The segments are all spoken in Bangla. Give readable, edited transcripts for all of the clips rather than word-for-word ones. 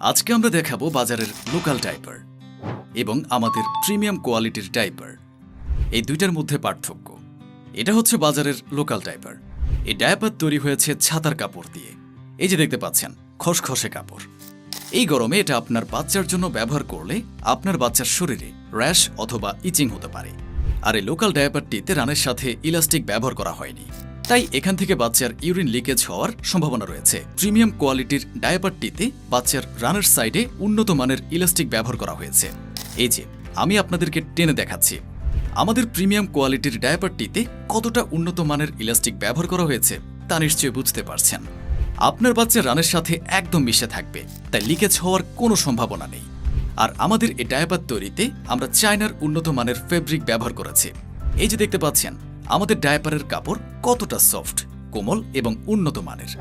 আজকে আমরা দেখাবো বাজারের লোকাল ডাইপার এবং আমাদের প্রিমিয়াম কোয়ালিটির ডাইপার। এই দুইটার মধ্যে পার্থক্য। এটা হচ্ছে বাজারের লোকাল ডাইপার। এই ডাইপার তৈরি হয়েছে ছাতার কাপড় দিয়ে। এই যে দেখতে পাচ্ছেন, খসখসে কাপড়। এই গরমে এটা আপনার বাচ্চার জন্য ব্যবহার করলে আপনার বাচ্চার শরীরে র্যাশ অথবা ইচিং হতে পারে। আর এই লোকাল ডায়াপারটিতে রানের সাথে ইলাস্টিক ব্যবহার করা হয়নি, তাই এখান থেকে বাচ্চার ইউরিন লিকেজ হওয়ার সম্ভাবনা রয়েছে। প্রিমিয়াম কোয়ালিটির ডায়াপারটিতে বাচ্চার রানের সাইডে উন্নত মানের ইলাস্টিক ব্যবহার করা হয়েছে। এই যে আমি আপনাদেরকে টেনে দেখাচ্ছি, আমাদের প্রিমিয়াম কোয়ালিটির ডায়াপারটিতে কতটা উন্নত মানের ইলাস্টিক ব্যবহার করা হয়েছে তা নিশ্চয়ই বুঝতে পারছেন। আপনার বাচ্চা রানের সাথে একদম মিশে থাকবে, তাই লিকেজ হওয়ার কোনো সম্ভাবনা নেই। আর আমাদের এই ডায়াপার তৈরিতে আমরা চায়নার উন্নত মানের ফেব্রিক ব্যবহার করেছি। এই যে দেখতে পাচ্ছেন, আমাদের ডায়াপারের কাপড় কতটা সফট, কোমল এবং উন্নত মানের।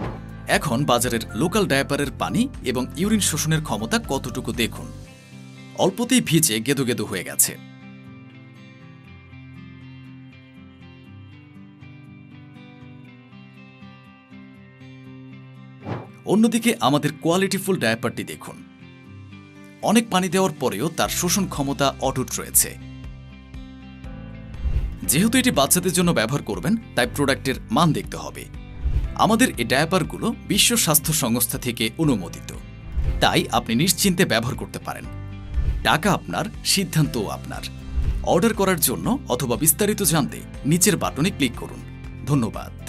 এখন বাজারের লোকাল ডায়াপারের পানি এবং ইউরিন শোষণের ক্ষমতা কতটুকু দেখুন। অল্পতেই ভিজে গেদো গেদো হয়ে গেছে। অন্যদিকে আমাদের কোয়ালিটিফুল ডায়াপারটি দেখুন। অনেক পানি দেওয়ার পরেও তার শোষণ ক্ষমতা অটুট রয়েছে। যেহেতু এটি বাচ্চাদের জন্য ব্যবহার করবেন, তাই প্রোডাক্টের মান দেখতে হবে। আমাদের এই ডায়াপারগুলো বিশ্ব স্বাস্থ্য সংস্থা থেকে অনুমোদিত, তাই আপনি নিশ্চিন্তে ব্যবহার করতে পারেন। টাকা আপনার, সিদ্ধান্তও আপনার। অর্ডার করার জন্য অথবা বিস্তারিত জানতে নিচের বাটনে ক্লিক করুন। ধন্যবাদ।